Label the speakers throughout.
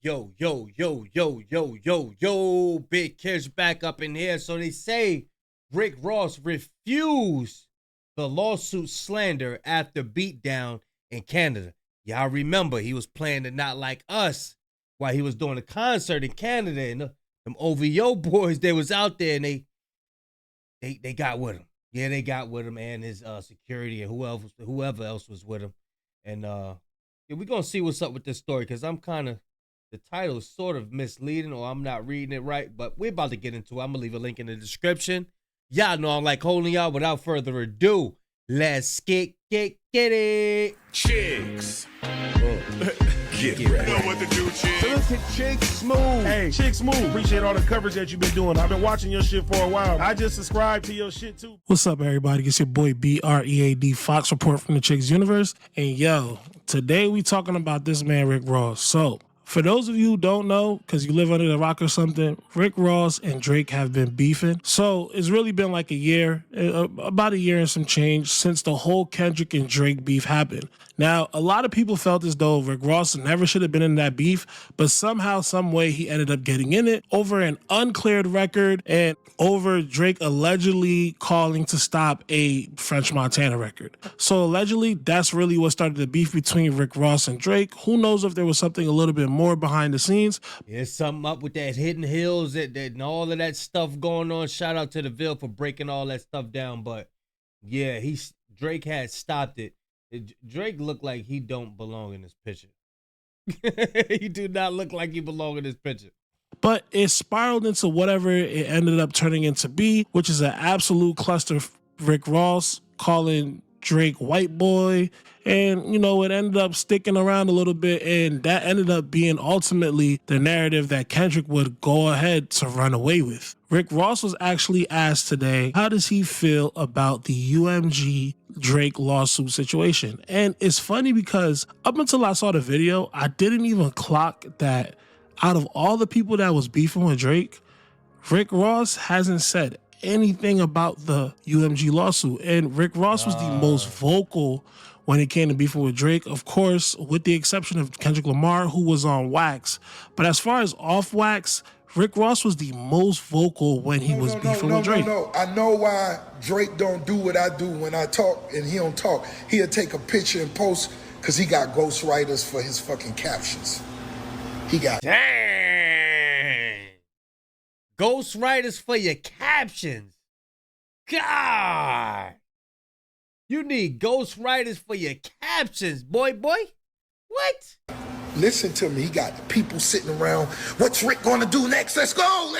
Speaker 1: Yo, yo, yo, yo, yo, yo, yo, Big Kish back up in here. So they say Rick Ross refused the lawsuit slander after beatdown in Canada. Y'all remember he was playing the Not Like Us while he was doing a concert in Canada, and them OVO boys, they was out there and they got with him. Yeah, they got with him and his security and whoever else was with him. And yeah, we're gonna see what's up with this story because the title is sort of misleading or I'm not reading it right, but we're about to get into it. I'm gonna leave a link in the description. Y'all know I'm like holding y'all. Without further ado, let's get it.
Speaker 2: Chicks. Get
Speaker 1: Get
Speaker 2: ready.
Speaker 1: ready.
Speaker 2: Know what to do, chicks.
Speaker 3: Look at Chick Smooth. Hey, Chick Smooth. Appreciate all the coverage that you've been doing. I've been watching your shit for a while. I just subscribed to your shit too.
Speaker 4: What's up, everybody? It's your boy BREAD Fox Report from the Chicks Universe. And yo, today we talking about this man, Rick Ross. So, for those of you who don't know, because you live under the rock or something, Rick Ross and Drake have been beefing. So, it's really been like a year, about a year and some change since the whole Kendrick and Drake beef happened. Now, a lot of people felt as though Rick Ross never should have been in that beef, but somehow, some way, he ended up getting in it over an uncleared record and over Drake allegedly calling to stop a French Montana record. So allegedly, that's really what started the beef between Rick Ross and Drake. Who knows if there was something a little bit more behind the scenes.
Speaker 1: There's something up with that Hidden Hills and all of that stuff going on. Shout out to the Ville for breaking all that stuff down. But yeah, Drake had stopped it. Drake looked like he don't belong in this picture. He do not look like he belong in this picture.
Speaker 4: But it spiraled into whatever it ended up turning into be, which is an absolute cluster. Rick Ross calling Drake white boy, and it ended up sticking around a little bit, and that ended up being ultimately the narrative that Kendrick would go ahead to run away with. Rick Ross was actually asked today, how does he feel about the UMG Drake lawsuit situation? And it's funny because up until I saw the video, I didn't even clock that out of all the people that was beefing with Drake, Rick Ross hasn't said anything about the UMG lawsuit. And Rick Ross was the most vocal when it came to beefing with Drake, of course, with the exception of Kendrick Lamar, who was on wax. But as far as off wax, Rick Ross was the most vocal when he was beefing with Drake.
Speaker 5: No. I know why Drake don't do what I do when I talk and he don't talk. He'll take a picture and post because he got ghostwriters for his fucking captions. He got
Speaker 1: Dang. Ghostwriters for your captions. God. You need ghostwriters for your captions, boy. What?
Speaker 5: Listen to me. He got people sitting around. What's Rick gonna do next? Let's go.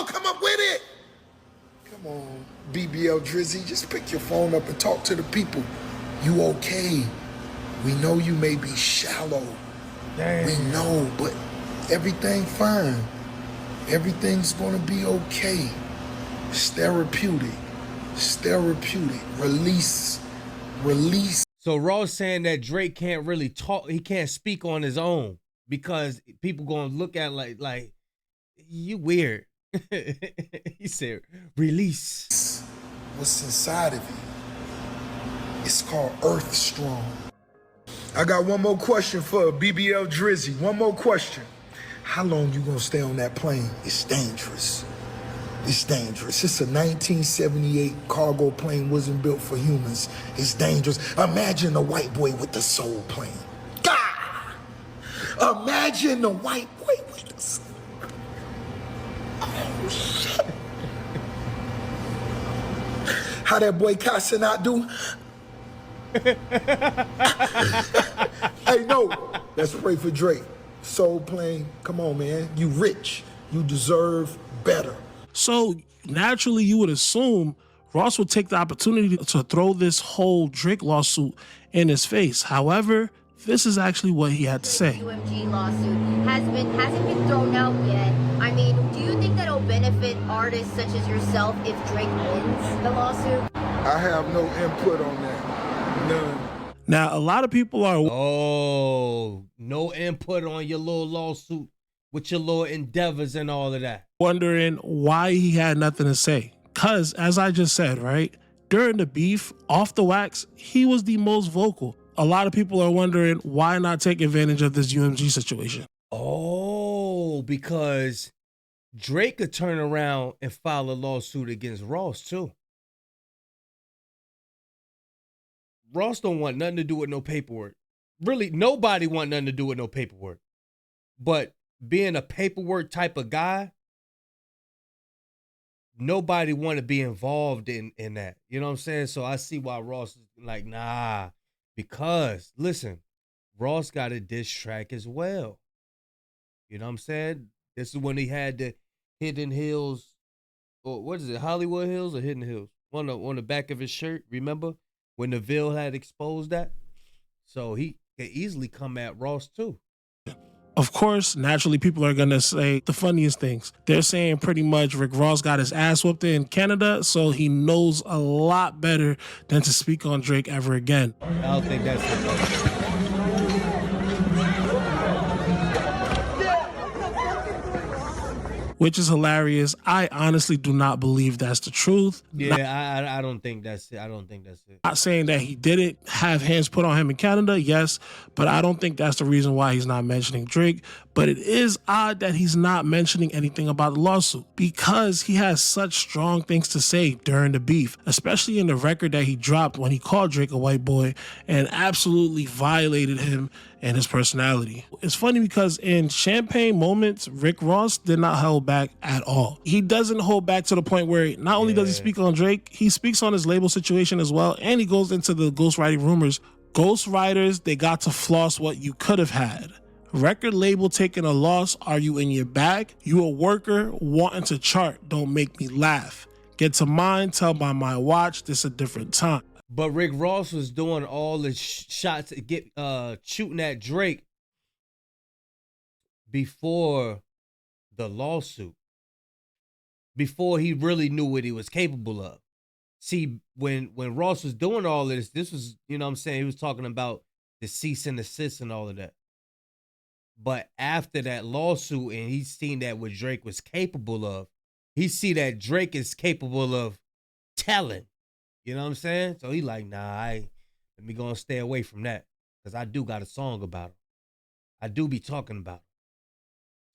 Speaker 5: Come up with it. Come on, BBL Drizzy. Just pick your phone up and talk to the people. You okay? We know you may be shallow.
Speaker 1: Dang.
Speaker 5: We know, but everything fine. Everything's gonna be okay. It's therapeutic. Release.
Speaker 1: So Ross saying that Drake can't really talk, he can't speak on his own because people gonna look at like you weird. He said release.
Speaker 5: What's inside of you? It's called Earth Strong. I got one more question for BBL Drizzy. One more question. How long you gonna stay on that plane? It's dangerous. It's dangerous. It's a 1978 cargo plane, wasn't built for humans. It's dangerous. Imagine a white boy with the soul plane. God! Imagine a white boy with the soul. Oh, shit. How that boy Casanat do? Hey, no. Let's pray for Drake. Soul plane. Come on, man. You rich. You deserve better.
Speaker 4: So naturally, you would assume Ross would take the opportunity to throw this whole Drake lawsuit in his face. However, this is actually what he had to say.
Speaker 6: UMG lawsuit hasn't been thrown out yet. I mean, do you think that'll benefit artists such as yourself if Drake wins the lawsuit?
Speaker 5: I have no input on that. None.
Speaker 4: Now, a lot of people are
Speaker 1: No input on your little lawsuit with your little endeavors and all of that.
Speaker 4: wondering why he had nothing to say. Because, as I just said, right, during the beef, off the wax, he was the most vocal. A lot of people are wondering why not take advantage of this UMG situation.
Speaker 1: Oh, because Drake could turn around and file a lawsuit against Ross too. Ross don't want nothing to do with no paperwork. Really, nobody want nothing to do with no paperwork. But being a paperwork type of guy, nobody want to be involved in that. You know what I'm saying? So I see why Ross is like, nah. Because, listen, Ross got a diss track as well. You know what I'm saying? This is when he had the Hidden Hills, or what is it, Hollywood Hills or Hidden Hills? On the back of his shirt, remember? When Neville had exposed that. So he could easily come at Ross too.
Speaker 4: Of course, naturally, people are going to say the funniest things. They're saying pretty much Rick Ross got his ass whooped in Canada, so he knows a lot better than to speak on Drake ever again.
Speaker 1: I don't think that's it.
Speaker 4: Which is hilarious. I honestly do not believe that's the truth.
Speaker 1: Yeah, I don't think that's it. I don't think that's it.
Speaker 4: Not saying that he didn't have hands put on him in Canada, yes, but I don't think that's the reason why he's not mentioning Drake. But it is odd that he's not mentioning anything about the lawsuit because he has such strong things to say during the beef, especially in the record that he dropped when he called Drake a white boy and absolutely violated him and his personality. It's funny because in Champagne Moments, Rick Ross did not hold back at all. He doesn't hold back to the point where not only does he speak on Drake, he speaks on his label situation as well, and he goes into the ghostwriting rumors. Ghostwriters, they got to floss what you could have had. Record label taking a loss, are you in your bag? You a worker wanting to chart, don't make me laugh. Get to mine, tell by my watch, this a different time.
Speaker 1: But Rick Ross was doing all the shots, shooting at Drake before the lawsuit, before he really knew what he was capable of. See, when Ross was doing all of this was, you know what I'm saying, he was talking about the cease and desist and all of that. But after that lawsuit and he's seen that what Drake was capable of, he see that Drake is capable of telling. You know what I'm saying? So he like, nah, let me go and stay away from that. Because I do got a song about him. I do be talking about him.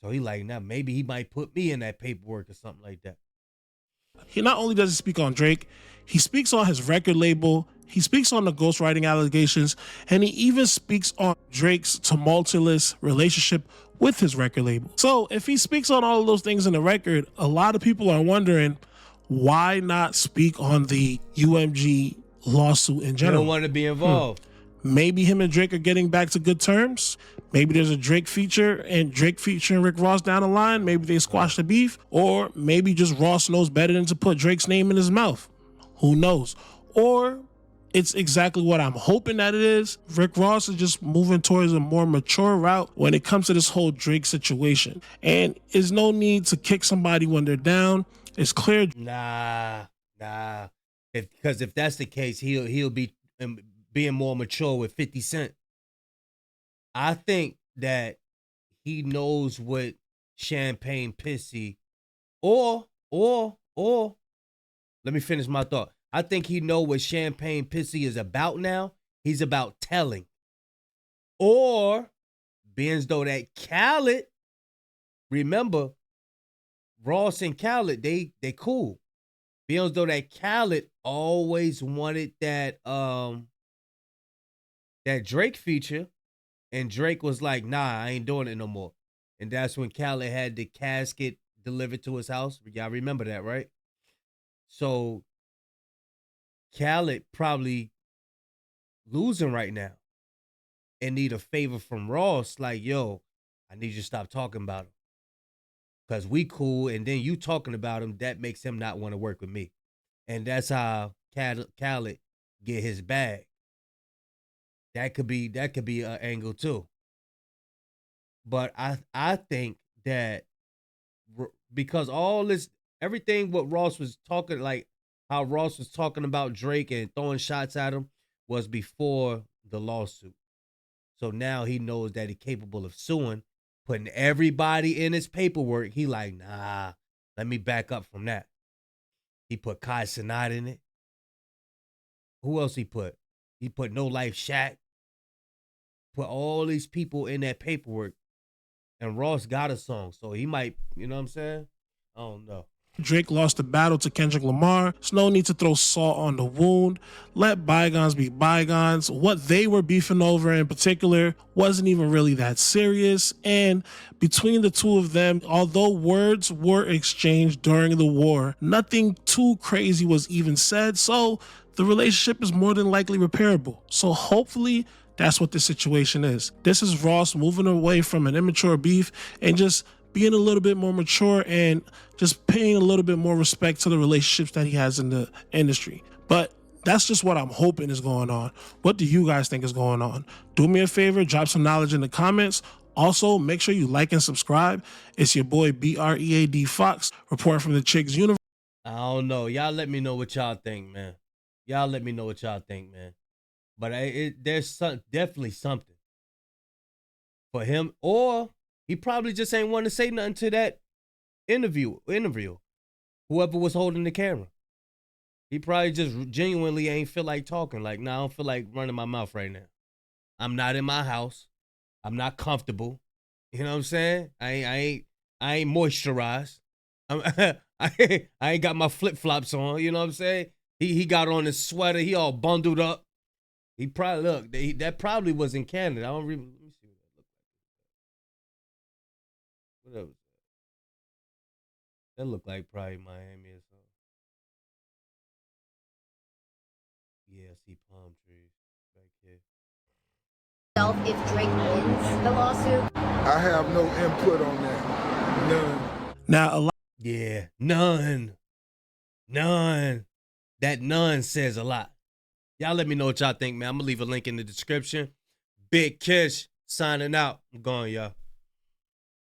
Speaker 1: So he like, nah, maybe he might put me in that paperwork or something like that.
Speaker 4: He not only does he speak on Drake, he speaks on his record label, he speaks on the ghostwriting allegations, and he even speaks on Drake's tumultuous relationship with his record label. So if he speaks on all of those things in the record, a lot of people are wondering, why not speak on the UMG lawsuit in general?
Speaker 1: You don't want to be involved.
Speaker 4: Maybe him and Drake are getting back to good terms. Maybe there's a Drake feature and Drake featuring Rick Ross down the line. Maybe they squash the beef. Or maybe just Ross knows better than to put Drake's name in his mouth. Who knows? Or it's exactly what I'm hoping that it is. Rick Ross is just moving towards a more mature route when it comes to this whole Drake situation. And there's no need to kick somebody when they're down. It's clear.
Speaker 1: Nah. Because if that's the case, he'll be being more mature with 50 Cent. I think that he knows what Champagne Pissy or let me finish my thought. I think he know what Champagne Pissy is about now. He's about telling. Or being as though that Khaled, remember, Ross and Khaled, they cool. Being as though that Khaled always wanted that Drake feature, and Drake was like, nah, I ain't doing it no more. And that's when Khaled had the casket delivered to his house. Y'all remember that, right? So Khaled probably losing right now and need a favor from Ross, like, yo, I need you to stop talking about him. Because we cool, and then you talking about him, that makes him not want to work with me. And that's how Khaled get his bag. That could be an angle too. But I think that because all this, everything what Ross was talking, like how Ross was talking about Drake and throwing shots at him was before the lawsuit. So now he knows that he's capable of suing, putting everybody in his paperwork. He like, nah, let me back up from that. He put Kai Cenat in it. Who else he put? He put No Life Shaq. Put all these people in that paperwork. And Ross got a song, so he might, you know what I'm saying? I don't know.
Speaker 4: Drake lost the battle to Kendrick Lamar. There's no need to throw salt on the wound. Let bygones be bygones. What they were beefing over in particular wasn't even really that serious. And between the two of them, although words were exchanged during the war, nothing too crazy was even said. So the relationship is more than likely repairable. So hopefully that's what the situation is. This is Ross moving away from an immature beef and just being a little bit more mature and just paying a little bit more respect to the relationships that he has in the industry. But that's just what I'm hoping is going on. What do you guys think is going on? Do me a favor, drop some knowledge in the comments. Also, make sure you like and subscribe. It's your boy BREAD Fox, reporting from the Chicks Universe.
Speaker 1: I don't know. Y'all let me know what y'all think, man. Y'all let me know what y'all think, man. But there's definitely something for him, or he probably just ain't want to say nothing to that interview. Whoever was holding the camera. He probably just genuinely ain't feel like talking. Like, nah, I don't feel like running my mouth right now. I'm not in my house. I'm not comfortable. You know what I'm saying? I ain't moisturized. I ain't got my flip-flops on. You know what I'm saying? He got on his sweater. He all bundled up. He probably, that probably was in Canada. I don't really, let me see what that looked like. What else? That looked like probably Miami or something. Yeah, I see palm trees back here.
Speaker 6: If Drake wins the lawsuit?
Speaker 5: I have no input on that. None.
Speaker 4: Now, a lot.
Speaker 1: Yeah, none. That none says a lot. Y'all let me know what y'all think, man. I'm going to leave a link in the description. Big Kish signing out. I'm going, y'all.